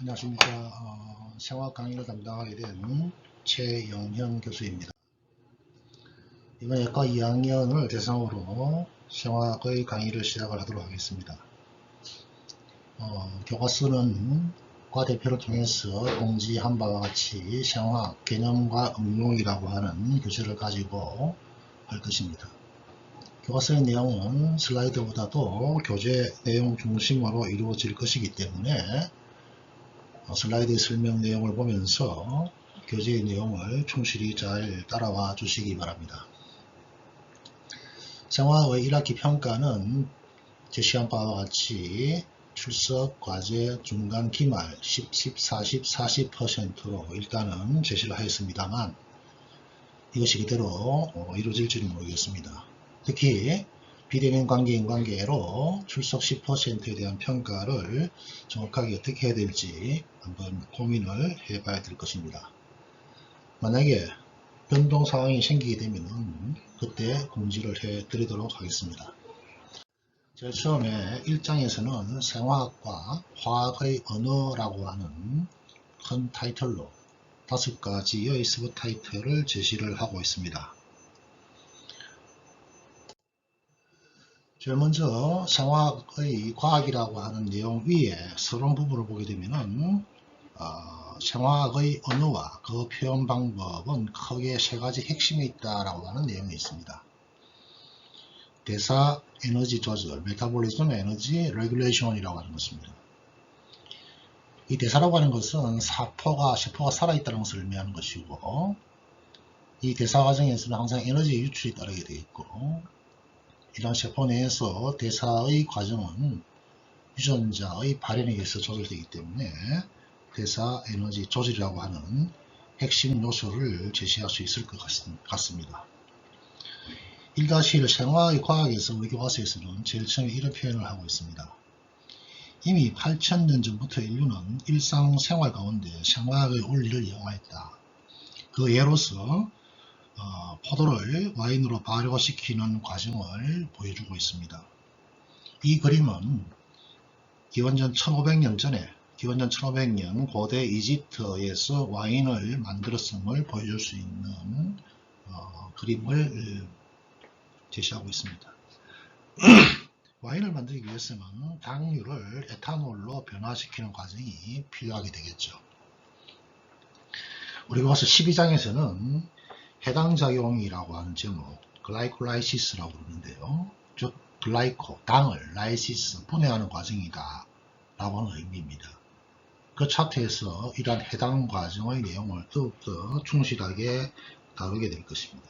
안녕하십니까. 생화학 강의를 담당하게 된 최영현 교수입니다. 이번 예과 2학년을 대상으로 생화학의 강의를 시작을 하도록 하겠습니다. 교과서는 과대표를 통해서 공지한 바와 같이 생화학 개념과 응용이라고 하는 교재를 가지고 할 것입니다. 교과서의 내용은 슬라이드보다도 교재 내용 중심으로 이루어질 것이기 때문에 슬라이드 설명 내용을 보면서 교재의 내용을 충실히 잘 따라와 주시기 바랍니다. 생화의 1학기 평가는 제시한 바와 같이 출석, 과제, 중간, 기말 10, 10, 40, 40%로 일단은 제시를 하였습니다만 이것이 그대로 이루어질지는 모르겠습니다. 특히 비대면 관계, 인관계로 출석 10%에 대한 평가를 정확하게 어떻게 해야 될지 한번 고민을 해봐야 될 것입니다. 만약에 변동 상황이 생기게 되면 그때 공지를 해 드리도록 하겠습니다. 제일 처음에 1장에서는 생화학과 화학의 언어라고 하는 큰 타이틀로 5가지의 서브 타이틀을 제시를 하고 있습니다. 제일 먼저 생화학의 과학이라고 하는 내용 위에 서론 부분을 보게 되면은 생화학의 언어와 그 표현 방법은 크게 3가지 핵심이 있다라고 하는 내용이 있습니다. 대사 에너지 조절, 메타볼리즘 에너지 레귤레이션이라고 하는 것입니다. 이 대사라고 하는 것은 세포가 살아있다는 것을 의미하는 것이고, 이 대사 과정에서는 항상 에너지 유출이 따르게 되어 있고, 이런 세포 내에서 대사의 과정은 유전자의 발현에 의해서 조절되기 때문에 대사 에너지 조절이라고 하는 핵심 요소를 제시할 수 있을 것 같습니다. 1-1 생화의 과학에서 우리 교과서에서는 제일 처음에 이런 표현을 하고 있습니다. 이미 8,000년 전부터 인류는 일상생활 가운데 생화학의 원리를 이용하였다. 그 예로서 포도를 와인으로 발효시키는 과정을 보여주고 있습니다. 이 그림은 기원전 1500년 전에 기원전 1500년 고대 이집트에서 와인을 만들었음을 보여줄 수 있는 그림을 제시하고 있습니다. 와인을 만들기 위해서는 당류를 에탄올로 변화시키는 과정이 필요하게 되겠죠. 우리 교과서 12장에서는 해당 작용이라고 하는 제목, 글라이콜라이시스라고 부르는데요. 즉, 당을 라이시스, 분해하는 과정이다 라고 하는 의미입니다. 그 차트에서 이러한 해당 과정의 내용을 더욱더 충실하게 다루게 될 것입니다.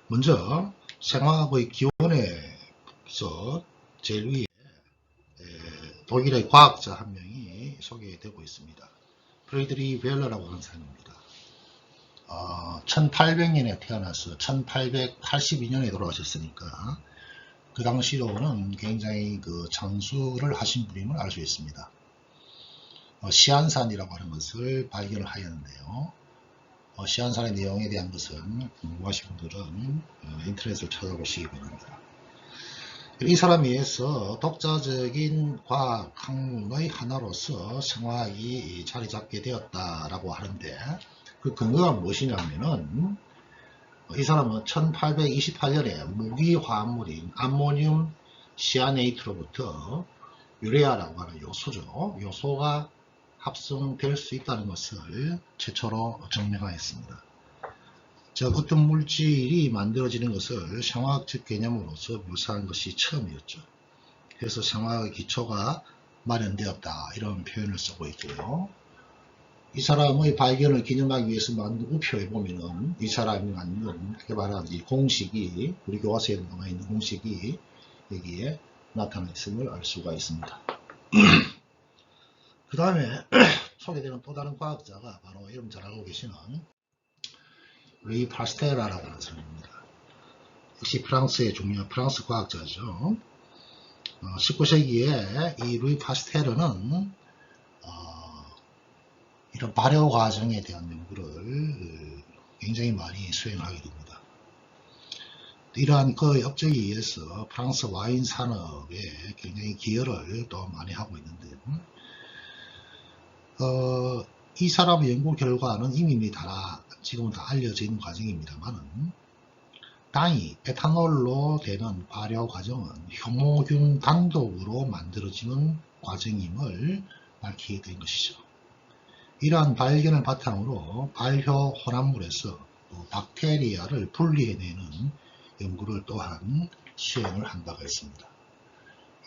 먼저 생화학의 기원에서 제일 위에 독일의 과학자 한 명이 소개되고 있습니다. 프리드리히 벨러라고 하는 사람입니다. 1800년에 태어나서 1882년에 돌아가셨으니까 그 당시로는 굉장히 장수를 하신 분임을 알 수 있습니다. 시안산이라고 하는 것을 발견을 하였는데요. 시안산의 내용에 대한 것은 궁금하신 분들은 인터넷을 찾아보시기 바랍니다. 이 사람에 의해서 독자적인 과학 학문의 하나로서 생화학이 자리 잡게 되었다라고 하는데 그 근거가 무엇이냐면은 이 사람은 1828년에 무기 화합물인 암모늄 시아네이트로부터 유레아라고 하는 요소가 합성될 수 있다는 것을 최초로 증명하였습니다. 즉 어떤 물질이 만들어지는 것을 생화학적 개념으로서 묘사한 것이 처음이었죠. 그래서 생화학의 기초가 마련되었다 이런 표현을 쓰고 있고요. 이 사람의 발견을 기념하기 위해서 만든 우표에 보면은 이 사람이 만든 개발한 이 공식이 우리 교과서에 나와 있는 공식이 여기에 나타나 있음을 알 수가 있습니다. 그 다음에 소개되는 또 다른 과학자가 바로 여러분 잘 알고 계시는 루이 파스테라라고 하는 사람입니다. 역시 프랑스의 중요한 프랑스 과학자죠. 19세기에 이 루이 파스테르는 이런 발효 과정에 대한 연구를 굉장히 많이 수행하게 됩니다. 이러한 그 업적에 의해서 프랑스 와인 산업에 굉장히 기여를 또 많이 하고 있는데 이 사람의 연구 결과는 이미 지금은 다 알려져 있는 과정입니다만은, 당이 에탄올로 되는 발효 과정은 효모균 단독으로 만들어지는 과정임을 밝히게 된 것이죠. 이러한 발견을 바탕으로 발효 혼합물에서 박테리아를 분리해내는 연구를 또한 수행을 한다고 했습니다.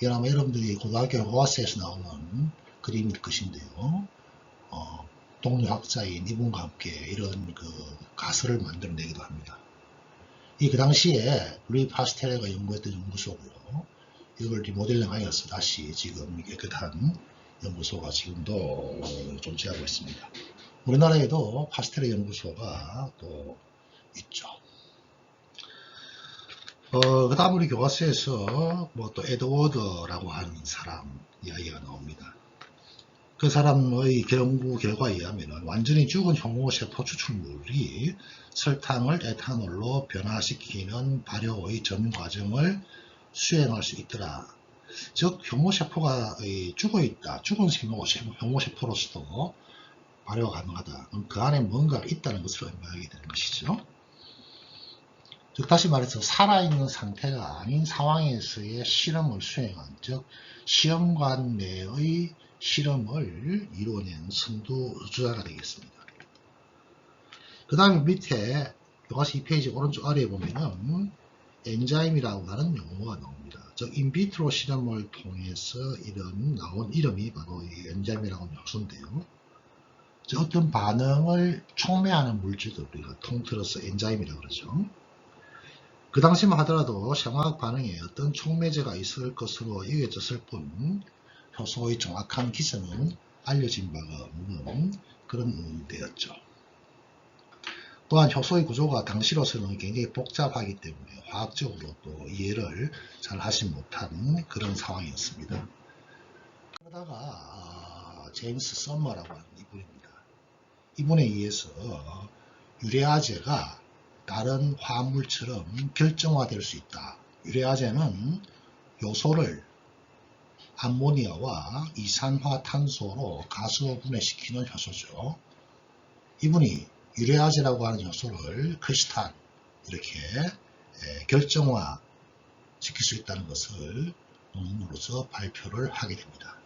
이건 아마 여러분들이 고등학교 고화세에서 나오는 그림일 것인데요. 동료학자인 이분과 함께 이런 가설을 만들어내기도 합니다. 그 당시에 루이 파스텔레가 연구했던 연구소고요. 이걸 리모델링 하여서 다시 지금 깨끗한 연구소가 지금도 존재하고 있습니다. 우리나라에도 파스텔레 연구소가 또 있죠. 그 다음 우리 교과서에서 또 에드워드라고 하는 사람 이야기가 나옵니다. 그 사람의 연구 결과에 의하면 완전히 죽은 효모세포 추출물이 설탕을 에탄올로 변화시키는 발효의 전 과정을 수행할 수 있더라. 즉 효모세포가 죽어있다. 죽은 효모세포로서도 발효가 가능하다. 그럼 그 안에 뭔가 있다는 것을 의미하게 되는 것이죠. 즉 다시 말해서 살아있는 상태가 아닌 상황에서의 실험을 수행한, 즉 시험관 내의 실험을 이루어낸 선두주자가 되겠습니다. 그 다음에 밑에 교과서 2페이지 오른쪽 아래에 보면은 엔자임이라고 하는 용어가 나옵니다. 즉 인비트로 실험을 통해서 나온 이름이 바로 이 엔자임이라고 하는 요소인데요. 즉 어떤 반응을 촉매하는 물질들 우리가 통틀어서 엔자임이라고 그러죠. 그 당시만 하더라도 생화학 반응에 어떤 촉매제가 있을 것으로 여겨졌을 뿐 효소의 정확한 기전은 알려진 바가 없는 그런 문제였죠. 또한 효소의 구조가 당시로서는 굉장히 복잡하기 때문에 화학적으로 또 이해를 잘 하지 못한 그런 상황이었습니다. 그러다가 제임스 썸머라고 하는 이분입니다. 이분에 의해서 유래아제가 다른 화합물처럼 결정화될 수 있다. 유래아제는 요소를 암모니아와 이산화탄소로 가수 분해시키는 효소죠. 이분이 유래아제라고 하는 요소를 크리스탄 이렇게 결정화 시킬 수 있다는 것을 논문으로서 발표를 하게 됩니다.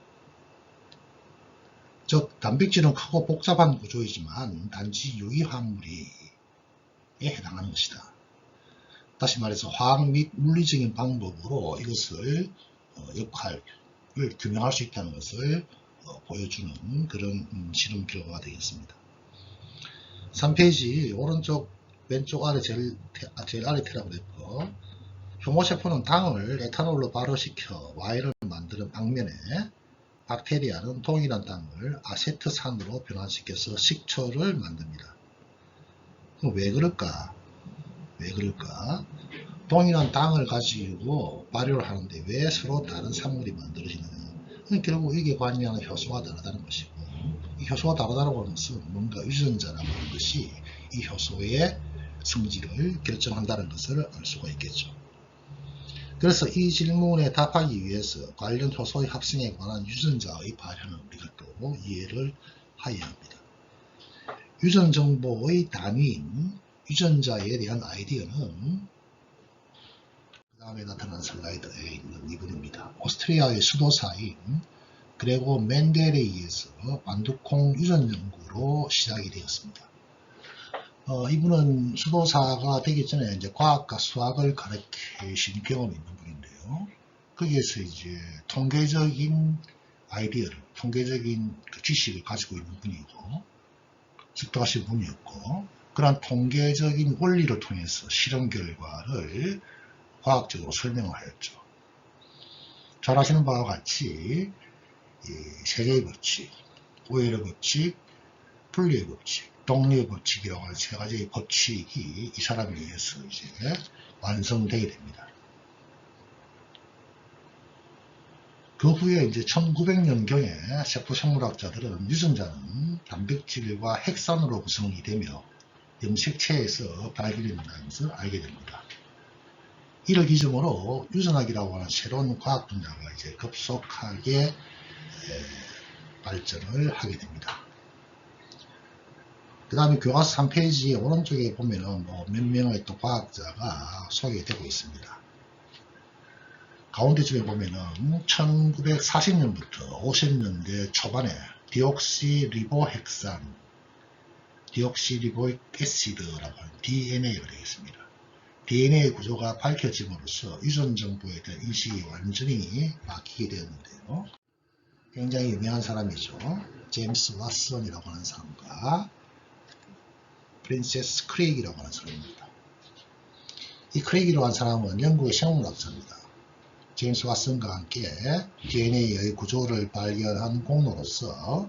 즉 단백질은 크고 복잡한 구조이지만 단지 유기화합물에 해당하는 것이다. 다시 말해서 화학 및 물리적인 방법으로 이것을 역할을 규명할 수 있다는 것을 보여주는 그런 실험 결과가 되겠습니다. 3페이지 오른쪽 왼쪽 아래 제일 아래 테라그래프 효모세포는 당을 에탄올로 발효시켜 와인을 만드는 방면에 박테리아는 동일한 당을 아세트산으로 변화시켜서 식초를 만듭니다. 그럼 왜 그럴까? 동일한 당을 가지고 발효를 하는데 왜 서로 다른 산물이 만들어지느냐? 결국 이게 관여하는 효소가 다르다는 것이고, 이 효소가 다르다고 하는 것은 뭔가 유전자라고 하는 것이 이 효소의 성질을 결정한다는 것을 알 수가 있겠죠. 그래서 이 질문에 답하기 위해서 관련 효소의 합성에 관한 유전자의 발현을 우리가 또 이해를 해야 합니다. 유전 정보의 단위인 유전자에 대한 아이디어는 그 다음에 나타난 슬라이드에 있는 이분입니다. 오스트리아의 수도사인 그레고 멘델에 의해서 반두콩 유전 연구로 시작이 되었습니다. 이분은 수도사가 되기 전에 이제 과학과 수학을 가르치신 경험이 있는 분인데요. 거기에서 이제 통계적인 아이디어를, 통계적인 지식을 가지고 있는 분이고, 직도하신 분이었고, 그러한 통계적인 원리를 통해서 실험 결과를 과학적으로 설명을 하였죠. 잘 아시는 바와 같이 세계의 법칙, 오일의 법칙, 분리의 법칙, 동리의 법칙이라고 하는 세 가지의 법칙이 이 사람에 의해서 이제 완성되게 됩니다. 그 후에 이제 1900년경에 세포생물학자들은 유전자는 단백질과 핵산으로 구성이 되며 염색체에서 발견된다는 것을 알게 됩니다. 이를 기점으로 유전학이라고 하는 새로운 과학 분야가 이제 급속하게 발전을 하게 됩니다. 그 다음에 교과서 3페이지 오른쪽에 보면은 뭐 몇 명의 또 과학자가 소개되고 있습니다. 가운데 쪽에 보면은 1940년부터 50년대 초반에 디옥시리보핵산, 디옥시리보익 애시드라고 하는 DNA가 되겠습니다. DNA 구조가 밝혀짐으로써 유전 정보에 대한 인식이 완전히 바뀌게 되었는데요. 굉장히 유명한 사람이죠. 제임스 왓슨이라고 하는 사람과 프린세스 크레이기라고 하는 사람입니다. 이 크레이기라고 하는 사람은 영국의 생물학자입니다. 제임스 왓슨과 함께 DNA의 구조를 발견한 공로로서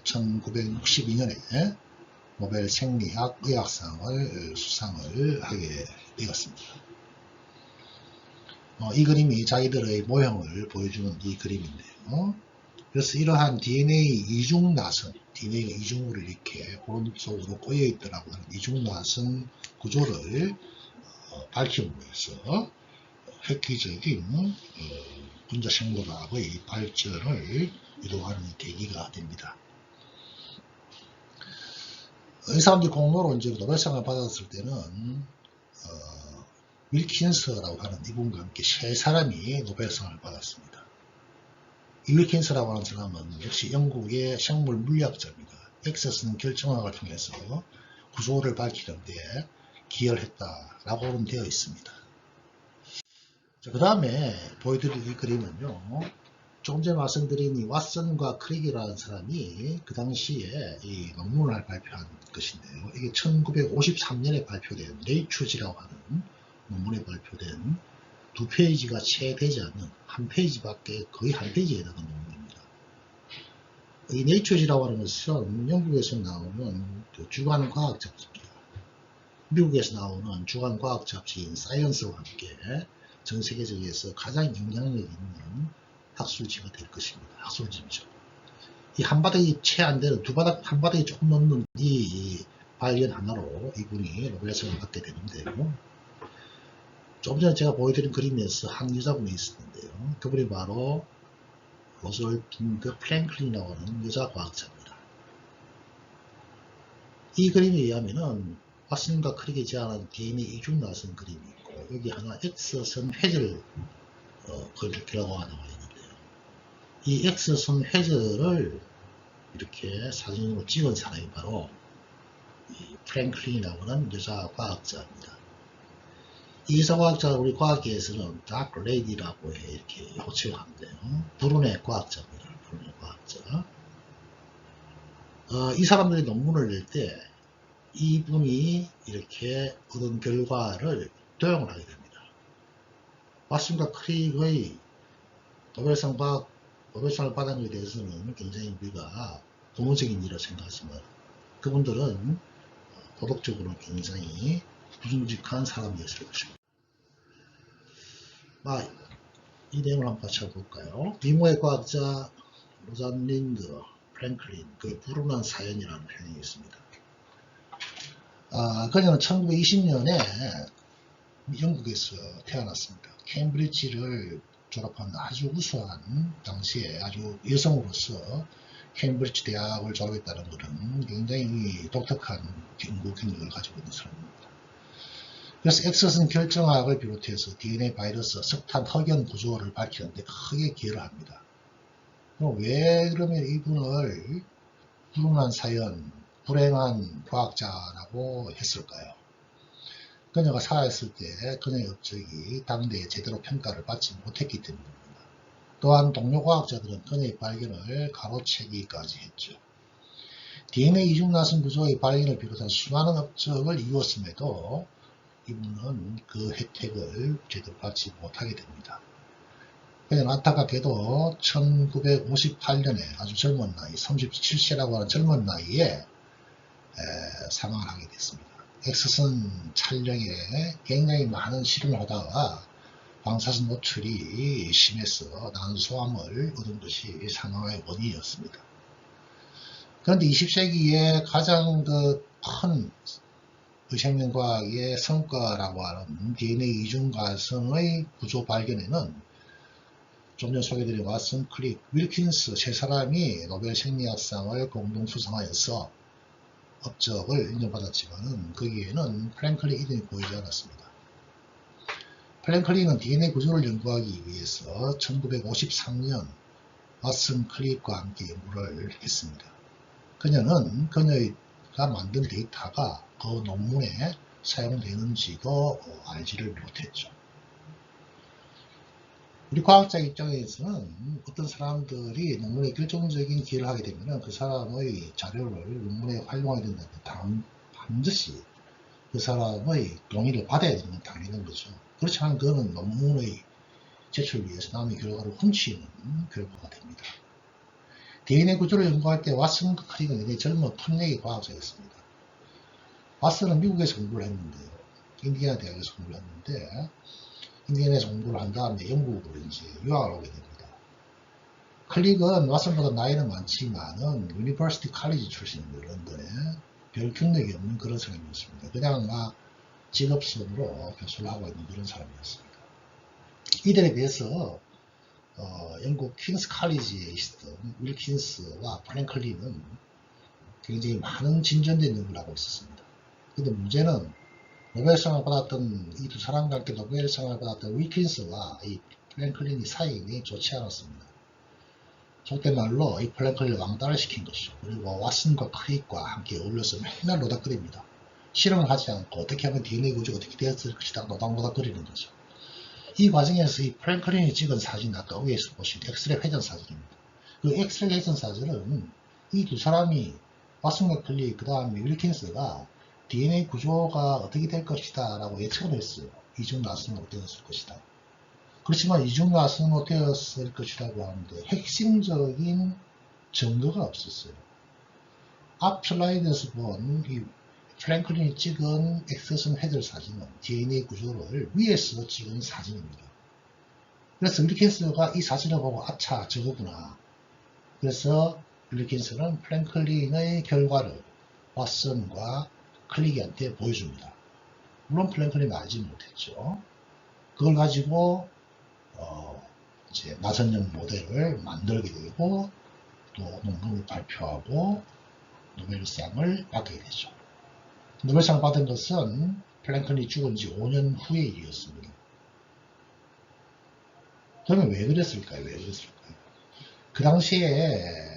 1962년에 노벨 생리학 의학상을 수상을 하게 되었습니다. 이 그림이 자기들의 모형을 보여주는 이 그림인데요. 그래서 이러한 DNA 이중나선, DNA가 이중으로 이렇게 오른쪽으로 꼬여있더라고 하는 이중나선 구조를 밝힘으로써 획기적인 분자생물학의 발전을 유도하는 계기가 됩니다. 이 사람들이 공로로 이제 노벨상을 받았을 때는 윌킨스라고 하는 이분과 함께 세 사람이 노벨상을 받았습니다. 이 윌킨스라고 하는 사람은 역시 영국의 생물 물리학자입니다. 엑세슨 결정학을 통해서 구조를 밝히는데 기여를 했다라고는 되어 있습니다. 그 다음에 보여드릴 이 그림은요, 조금 전에 말씀드린 이 왓슨과 크릭이라는 사람이 그 당시에 이 논문을 발표한 것인데요. 이게 1953년에 발표된 네이처지라고 하는 논문에 발표된 2페이지가 채 되지 않는 한 페이지밖에 거의 한 페이지에 해당하는 논문입니다. 이 네이처지라고 하는 것은 영국에서 나오는 주간 과학 잡지입니다. 미국에서 나오는 주간 과학 잡지인 사이언스와 함께 전 세계적에서 가장 영향력 있는 학술지가 될 것입니다. 학술지죠. 이 한 바닥이 채 안 되는 한 바닥이 조금 넘는 이 발견 하나로 이분이 노벨상을 받게 되는데요. 좀 전에 제가 보여드린 그림에서 한 여자분이 있었는데요. 그분이 바로 로잘드 프랭클린이라고 하는 여자 과학자입니다. 이 그림에 의하면은 왓슨과 크릭이 제안한 DNA 이중 나선 그림이 있고, 여기 하나 X선 회절 그리라고 나와 있는데요. 이 X선 회절을 이렇게 사진으로 찍은 사람이 바로 이 프랭클린이라고 하는 여자 과학자입니다. 이 여자 과학자가 우리 과학계에서는 다크 레이디라고 이렇게 호칭을 하는데요. 불운의 과학자입니다. 불운의 과학자. 이 사람들이 논문을 낼 때 이분이 이렇게 얻은 결과를 도용을 하게 됩니다. 왓슨과 크릭의 노벨상을 받은 것에 대해서는 굉장히 우리가 고무적인 일이라고 생각하지만 그분들은 도덕적으로 굉장히 부정직한 사람이었을 것입니다. 이 내용을 한번 같이 볼까요? 미모의 과학자 로잘린드 프랭클린, 그 불운한 사연이라는 편이 있습니다. 그녀는 1920년에 영국에서 태어났습니다. 케임브리지를 졸업한 아주 우수한, 당시에 아주 여성으로서 케임브리지 대학을 졸업했다는 것은 굉장히 독특한 연구 경력을 가지고 있는 사람입니다. 그래서 엑서슨 결정학을 비롯해서 DNA 바이러스, 석탄, 흑연 구조를 밝히는데 크게 기여를 합니다. 그럼 왜 그러면 이분을 불운한 사연, 불행한 과학자라고 했을까요? 그녀가 살아있을 때 그녀의 업적이 당대에 제대로 평가를 받지 못했기 때문입니다. 또한 동료 과학자들은 그녀의 발견을 가로채기까지 했죠. DNA 이중나선 구조의 발견을 비롯한 수많은 업적을 이루었음에도 이분은 그 혜택을 제대로 받지 못하게 됩니다. 그녀는 안타깝게도 1958년에 아주 젊은 나이, 37세라고 하는 젊은 나이에 사망을 하게 됐습니다. 엑스선 촬영에 굉장히 많은 실험을 하다가 방사선 노출이 심해서 난소암을 얻은 것이 사망의 원인이었습니다. 그런데 20세기에 가장 큰 의생명과학의 성과라고 하는 DNA 이중가성의 구조 발견에는 좀 전 소개드린 왓슨, 크릭, 윌킨스 세 사람이 노벨 생리학상을 공동 수상하여서 업적을 인정받았지만 거기에는 프랭클린 이름이 보이지 않았습니다. 프랭클린은 DNA 구조를 연구하기 위해서 1953년 왓슨 클립과 함께 연구를 했습니다. 그녀가 만든 데이터가 그 논문에 사용되는지도 알지를 못했죠. 우리 과학자 입장에서는 어떤 사람들이 논문에 결정적인 기여를 하게 되면 그 사람의 자료를 논문에 활용하게 된다면 반드시 그 사람의 동의를 받아야 되는 건 당연한 거죠. 그렇지 않으면 그거는 논문의 제출을 위해서 남의 결과를 훔치는 결과가 됩니다. DNA 구조를 연구할 때 왓슨 클릭은 굉장히 젊은 톱니기 과학자였습니다. 왓슨은 미국에서 공부를 했는데요. 인디애나 대학에서 공부를 했는데 인디애나에서 공부를 한 다음에 영국으로 이제 유학을 오게 됩니다. 클릭은 왓슨보다 나이는 많지만은 유니버시티 칼리지 출신입니다. 런던에 별 경력이 없는 그런 사람이었습니다. 그냥 직업선으로 교수를 하고 있는 그런 사람이었습니다. 이들에 비해서 영국 퀸스 칼리지에 있었던 윌킨스와 프랭클린은 굉장히 많은 진전된 연구를 하고 있었습니다. 근데 문제는 노벨상을 받았던 이 두 사람과 함께 노벨상을 받았던 윌킨스와 이 프랭클린이 사이가 좋지 않았습니다. 속된 말로 이 프랭클린을 왕따를 시킨 것이죠. 그리고 왓슨과 크릭과 함께 어울려서 맨날 노닥거립니다. 실험을 하지 않고 어떻게 하면 DNA 구조가 어떻게 되었을 것이다 노닥노닥거리는 거죠. 이 과정에서 이 프랭클린이 찍은 사진, 아까 위에서 보신 엑스레이 회전 사진입니다. 그 엑스레이 회전 사진은 이 두 사람이 왓슨과 클릭, 그 다음에 윌킨스가 DNA 구조가 어떻게 될 것이다 라고 예측을 했어요. 이중 나스는 어땠을 것이다. 그렇지만 이중 나스는 어땠을 것이라고 하는데 핵심적인 증거가 없었어요. 앞 슬라이드에서 본 이 프랭클린이 찍은 엑스선 회전 사진은 DNA 구조를 위에서 찍은 사진입니다. 그래서 윌킨스가 이 사진을 보고 아차 저거구나. 그래서 윌킨스는 프랭클린의 결과를 왓슨과 클릭이한테 보여줍니다. 물론 프랭클린은 알지 못했죠. 그걸 가지고 이제 나선형 모델을 만들게 되고 또 논문을 발표하고 노벨상을 받게 되죠. 노벨상을 받은 것은 프랭클린이 죽은 지 5년 후의 일이었습니다. 그러면 왜 그랬을까요? 그 당시에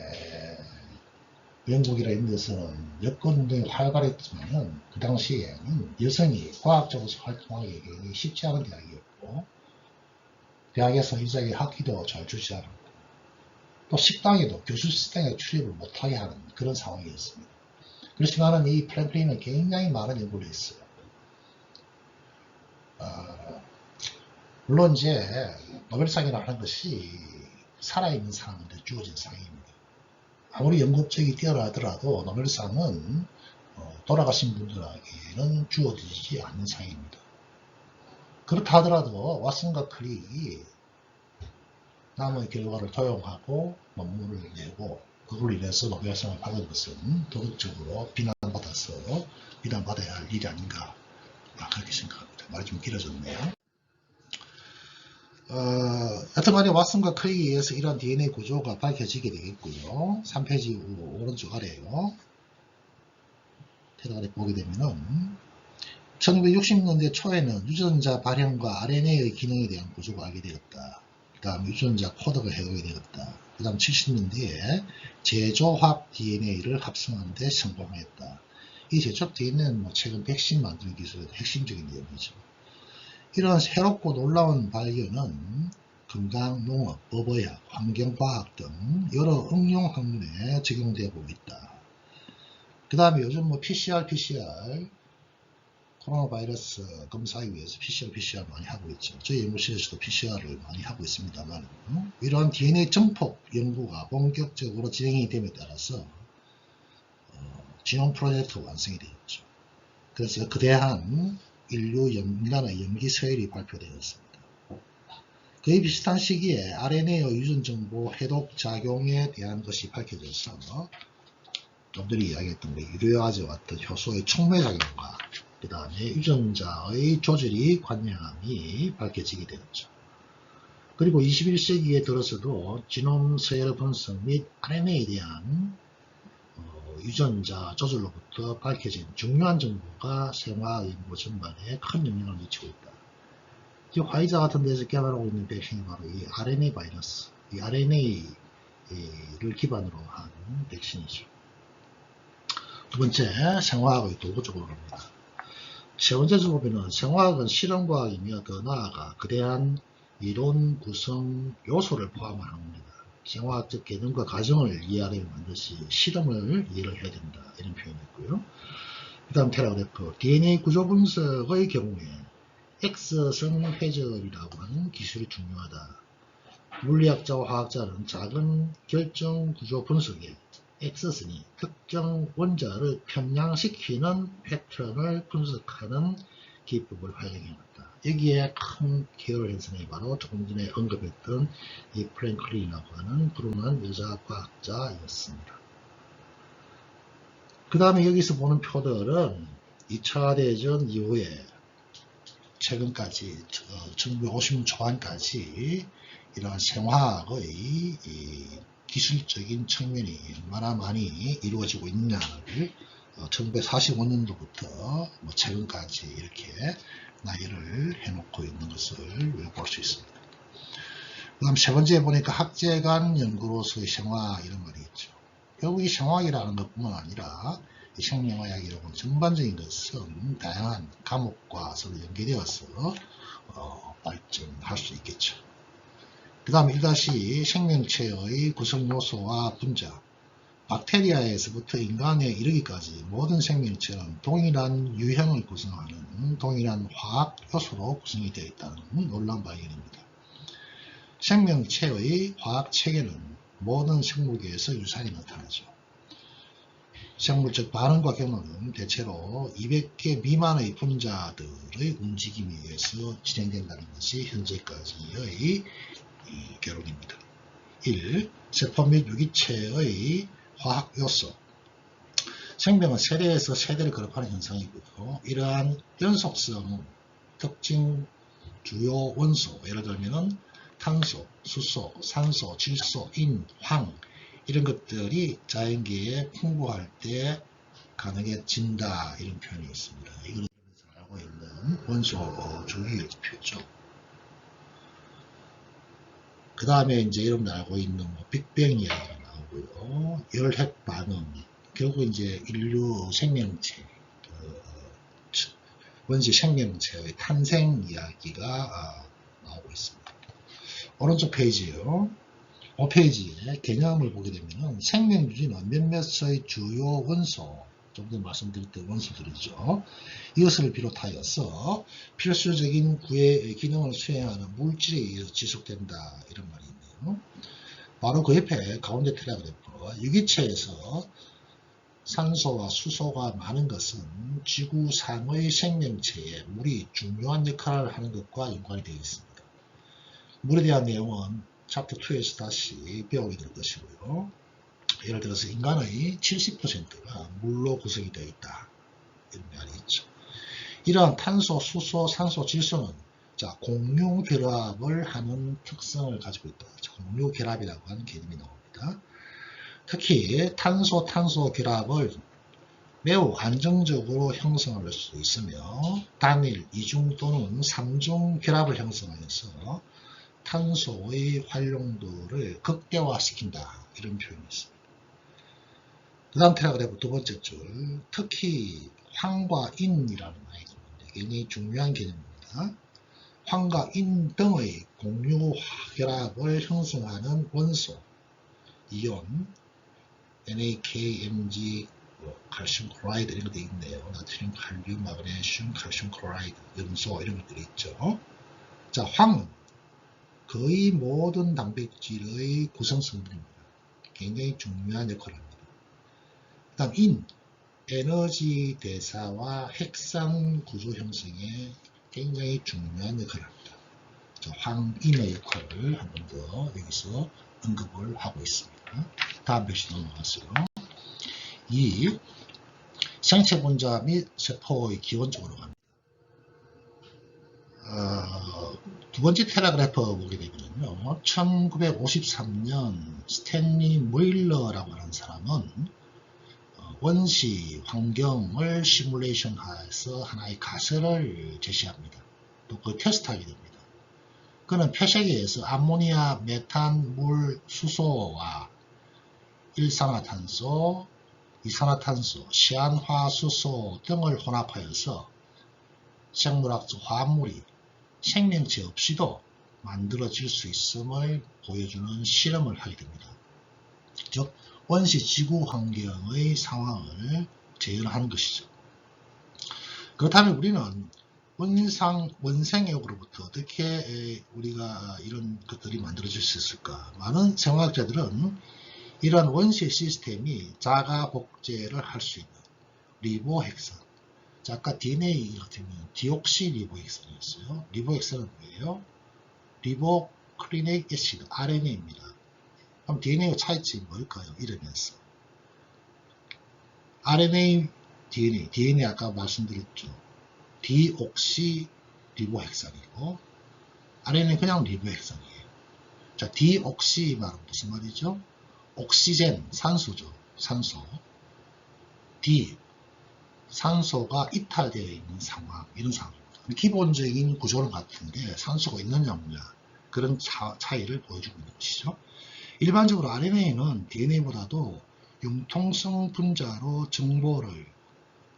영국이라는 데서는 여권운동이 활발했지만은 그 당시에는 여성이 과학적으로 활동하기 굉장히 쉽지 않은 대학이었고 대학에서 일자리 학기도 잘 주지 않았고 또 식당에도 교수 식당에 출입을 못하게 하는 그런 상황이었습니다. 그렇지만은 이 프랭클린은 굉장히 많은 연구를 했어요. 물론 이제 노벨상이라고 하는 것이 살아있는 사람한테 주어진 상입니다. 아무리 연구적이 뛰어나더라도 노벨상은 돌아가신 분들에게는 주어지지 않는 상입니다. 그렇다 하더라도 왓슨과 클릭이 남의 결과를 도용하고 논문을 내고 그걸로 인해서 노벨상을 받은 것은 도덕적으로 비난받아야 할 일이 아닌가 그렇게 생각합니다. 말이 좀 길어졌네요. 여튼간에 왓슨과 클릭에 의해서 이러한 DNA 구조가 밝혀지게 되겠고요. 3페이지 오른쪽 아래에요. 테러 아래 보게 되면은 1960년대 초에는 유전자 발현과 RNA의 기능에 대한 구조가 알게 되었다. 그 다음 유전자 코드가 해오게 되었다. 그 다음 70년대에 재조합 DNA를 합성하는 데 성공했다. 이 재조합 DNA는 최근 백신 만드는 기술의 핵심적인 내용이죠. 이런 새롭고 놀라운 발견은 건강, 농업, 법의학, 환경과학 등 여러 응용 학문에 적용되고 있다. 그 다음에 요즘 PCR 코로나 바이러스 검사하기 위해서 PCR 많이 하고 있죠. 저희 연구실에서도 PCR을 많이 하고 있습니다만 이러한 DNA 증폭 연구가 본격적으로 진행이 됨에 따라서 지놈 프로젝트 완성이 되었죠. 그래서 거대한 인류 인간의 염기 서열이 발표되었습니다. 거의 비슷한 시기에 RNA의 유전정보 해독 작용에 대한 것이 밝혀져서 좀들이 이야기했던 유료화제 왔던 효소의 촉매작용과 그 다음에 유전자의 조절이 관여함이 밝혀지게 되었죠. 그리고 21세기에 들어서도 지놈 서열 분석 및 RNA에 대한 유전자 조절로부터 밝혀진 중요한 정보가 생화 연구 전반에 큰 영향을 미치고 있다. 지금 화이자 같은 데서 개발하고 있는 백신이 바로 이 RNA 바이러스, 이 RNA를 기반으로 한 백신이죠. 두 번째, 생화학의 도구 쪽으로 갑니다. 세 번째로 보면 생화학은 실험과학이며 더 나아가 거대한 이론 구성 요소를 포함하는 겁니다. 생화학적 개념과 가정을 이해하려면 반드시 실험을 이해를 해야 된다. 이런 표현이 있고요. 그 다음 테라그래프, DNA 구조 분석의 경우에 X선 회전이라고 하는 기술이 중요하다. 물리학자와 화학자는 작은 결정 구조 분석에 X선이 특정 원자를 편향시키는 패턴을 분석하는 기법을 활용해왔다. 여기에 큰 기여를 한 사람이 바로 조금 전에 언급했던 이 프랭클린이라고 하는 불운한 여자 과학자였습니다. 그 다음에 여기서 보는 표들은 2차 대전 이후에 최근까지 1950년 초반까지 이러한 생화학의 기술적인 측면이 얼마나 많이 이루어지고 있느냐를 1945년도부터 최근까지 이렇게 나열을 해놓고 있는 것을 볼 수 있습니다. 그 다음 세 번째 보니까 학제간 연구로서의 생화 이런 말이 있죠. 결국 이 생화학이라는 것뿐만 아니라 이 생명의학이라고 하는 전반적인 것은 다양한 과목과 서로 연계되어서 발전할 수 있겠죠. 그 다음 1- 생명체의 구성요소와 분자, 박테리아에서부터 인간에 이르기까지 모든 생명체는 동일한 유형을 구성하는 동일한 화학 요소로 구성이 되어 있다는 놀라운 발견입니다. 생명체의 화학 체계는 모든 생물계에서 유사히 나타나죠. 생물적 반응과 경로는 대체로 200개 미만의 분자들의 움직임에 의해서 진행된다는 것이 현재까지의 결론입니다. 1. 세포 및 유기체의 화학 요소. 생명은 세대에서 세대를 거듭하는 현상이고요. 이러한 연속성은 특징 주요 원소, 예를 들면 탄소, 수소, 산소, 질소, 인, 황 이런 것들이 자연계에 풍부할 때 가능해진다 이런 표현이 있습니다. 이거는 잘 알고 있는 원소 주기율표죠. 그 다음에 이제 여러분들 알고 있는 빅뱅 이야기가 나오고요. 열핵 반응, 결국 이제 인류 생명체, 원시 생명체의 탄생 이야기가 나오고 있습니다. 오른쪽 페이지요. 5페이지에 개념을 보게 되면 생명주기는 몇몇의 주요 원소, 좀 전에 말씀드렸던 원소들이죠. 이것을 비롯하여서 필수적인 구의 기능을 수행하는 물질에 의해서 지속된다. 이런 말이 있네요. 바로 그 옆에 가운데 테라그래프, 유기체에서 산소와 수소가 많은 것은 지구상의 생명체에 물이 중요한 역할을 하는 것과 연관이 되어 있습니다. 물에 대한 내용은 챕터 2에서 다시 배우게 될 것이고요. 예를 들어서 인간의 70%가 물로 구성이 되어 있다. 이런 말이 있죠. 이러한 탄소, 수소, 산소, 질소는 공유 결합을 하는 특성을 가지고 있다. 공유 결합이라고 하는 개념이 나옵니다. 특히 탄소 결합을 매우 안정적으로 형성할 수 있으며 단일, 이중 또는 3중 결합을 형성하여서 탄소의 활용도를 극대화시킨다. 이런 표현이 있습니다. 그 다음 테라그래프 두 번째 줄, 특히 황과 인이라는 말이 있는데 굉장히 중요한 개념입니다. 황과 인 등의 공유 결합을 형성하는 원소, 이온, NaKMg, 칼슘 클로라이드 이런 것들이 있네요. 나트륨, 칼륨, 마그네슘, 칼슘 클로라이드, 염소 이런 것들이 있죠. 자, 황은 거의 모든 단백질의 구성성분입니다. 굉장히 중요한 역할을 합니다. 그 다음 인, 에너지 대사와 핵산 구조 형성에 굉장히 중요한 역할을 합니다. 자, 황인의 역할을 한 번 더 여기서 언급을 하고 있습니다. 다음 페이지 넘어갔어요. 2. 생체 분자 및 세포의 기원 쪽으로 갑니다. 두 번째 테라그래프 보게 되면요. 1953년 스탠리 모일러라고 하는 사람은 원시 환경을 시뮬레이션해서 하나의 가설을 제시합니다. 또 그걸 테스트하게 됩니다. 그는 폐쇄기에서 암모니아, 메탄, 물, 수소와 일산화탄소, 이산화탄소, 시안화수소 등을 혼합하여서 생물학적 화합물이 생명체 없이도 만들어질 수 있음을 보여주는 실험을 하게 됩니다. 즉 원시 지구 환경의 상황을 재현하는 것이죠. 그렇다면 우리는 원생력으로부터 어떻게 우리가 이런 것들이 만들어질 수 있을까? 많은 생화학자들은 이런 원시 시스템이 자가 복제를 할 수 있는 리보핵선. 자, 아까 DNA 같은 경우는 디옥시 리보핵선이었어요. 리보핵선은 뭐예요? 리보클리닉 애시드, RNA입니다. 그럼 DNA와 차이점이 뭘까요? 이러면서 RNA, DNA 아까 말씀드렸죠. 디옥시 리보핵선이고 RNA는 그냥 리보핵선이에요. 자, 디옥시 말은 무슨 말이죠? 옥시젠, 산소죠. 산소. 산소가 이탈되어 있는 상황, 이런 상황입니다. 기본적인 구조는 같은데 산소가 있느냐 없느냐 그런 차이를 보여주고 있는 것이죠. 일반적으로 RNA는 DNA보다도 융통성 분자로 정보를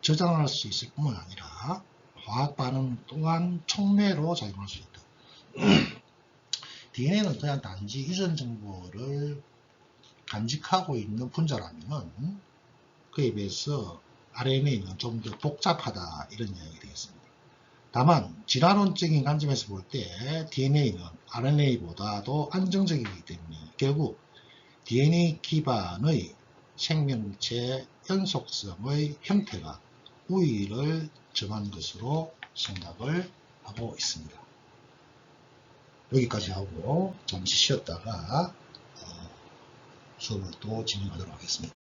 저장할 수 있을 뿐만 아니라 화학 반응 또한 촉매로 작용할 수 있다. DNA는 그냥 단지 이전 정보를 간직하고 있는 분자라면 그에 비해서 RNA는 좀 더 복잡하다 이런 이야기 되겠습니다. 다만 진화론적인 관점에서 볼 때 DNA는 RNA보다도 안정적이기 때문에 결국 DNA 기반의 생명체 연속성의 형태가 우위를 점한 것으로 생각을 하고 있습니다. 여기까지 하고 잠시 쉬었다가 수업을 또 진행하도록 하겠습니다.